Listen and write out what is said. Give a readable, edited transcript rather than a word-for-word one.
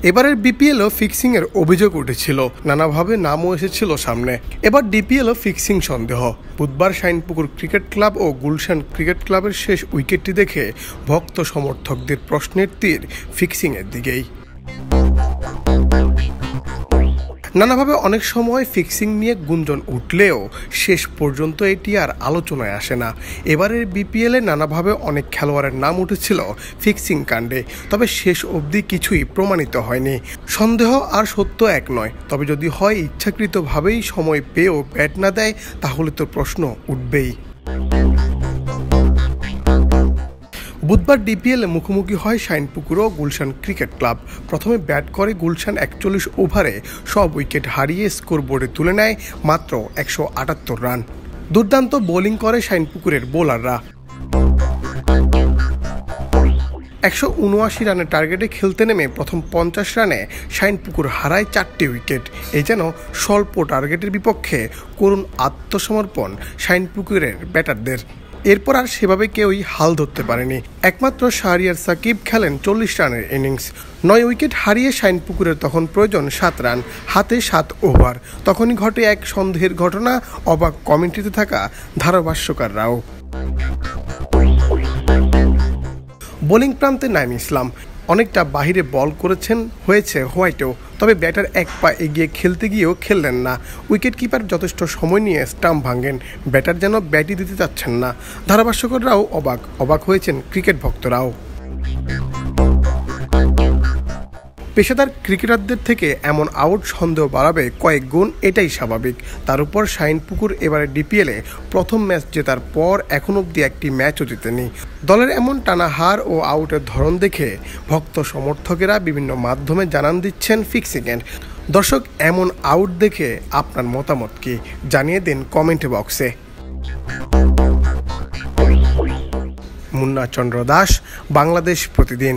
এবারের বিপিএলও ফিক্সিংয়ের অভিযোগ উঠেছিল, নানাভাবে নামও এসেছিল সামনে। এবার ডিপিএলও ফিক্সিং সন্দেহ। বুধবার শাইনপুকুর ক্রিকেট ক্লাব ও গুলশান ক্রিকেট ক্লাবের শেষ উইকেটটি দেখে ভক্ত সমর্থকদের প্রশ্নের তীর ফিক্সিংয়ের দিকেই। নানাভাবে অনেক সময় ফিক্সিং নিয়ে গুঞ্জন উঠলেও শেষ পর্যন্ত এটি আর আলোচনায় আসে না। এবারের বিপিএলে নানাভাবে অনেক খেলোয়াড়ের নাম উঠেছিল ফিক্সিং কাণ্ডে, তবে শেষ অবধি কিছুই প্রমাণিত হয়নি। সন্দেহ আর সত্য এক নয়, তবে যদি হয় ইচ্ছাকৃতভাবেই সময় পেয়েও ব্যাট না দেয়, তাহলে তো প্রশ্ন উঠবেই। বুধবার ডিপিএলে মুখোমুখি হয় শাইনপুকুর ও গুলশান ক্রিকেট ক্লাব। প্রথমে ব্যাট করে গুলশান ৪১ ওভারে সব উইকেট হারিয়ে স্কোরবোর্ডে তুলে নেয় মাত্র ১৭৮ রান। দুর্দান্ত বোলিং করে শাইনপুকুরের বোলাররা। ১৭৯ রানের টার্গেটে খেলতে নেমে প্রথম ৫০ রানে শাইনপুকুর হারায় ৪টি উইকেট। এই যেন স্বল্প টার্গেটের বিপক্ষে করুণ আত্মসমর্পণ শাইনপুকুরের ব্যাটারদের। এরপর আর সেভাবে কেউই হাল ধরতে পারেনি। একমাত্র শাহরিয়ার সাকিব খেলেন ৪০ রানের ইনিংস। ৯ উইকেট হারিয়ে শাইনপুকুরের তখন প্রয়োজন ৭ রান, হাতে ৭ ওভার। তখনই ঘটে এক সন্দেহের ঘটনা, অবাক কমেন্ট্রিতে থাকা ধারাভাষ্যকাররাও। বোলিং প্রান্তে নাইম ইসলাম অনেকটা বাহিরে বল করেছেন, হয়েছে হোয়াইটও, তবে ব্যাটার এক পা এগিয়ে খেলতে গিয়েও খেললেন না। উইকেট কিপার যথেষ্ট সময় নিয়ে স্টাম্প ভাঙেন, ব্যাটার যেন ব্যাটই দিতে চাচ্ছেন না। ধারাভাষ্যকাররাও অবাক হয়েছেন ক্রিকেট ভক্তরাও। পেশাদার ক্রিকেটারদের থেকে এমন আউট সন্দেহ বাড়াবে কয়েক গুণ, এটাই স্বাভাবিক। তার উপর শাইনপুকুর এবারে ডিপিএলে প্রথম ম্যাচ জেতার পর এখন অবধি একটি ম্যাচও জিতেনি। দলের এমন টানা হার ও আউটের ধরন দেখে ভক্ত সমর্থকেরা বিভিন্ন মাধ্যমে জানান দিচ্ছেন ফিক্সিংয়ের। দর্শক, এমন আউট দেখে আপনার মতামত কি জানিয়ে দিন কমেন্ট বক্সে। মুন্না চন্দ্র দাস, বাংলাদেশ প্রতিদিন।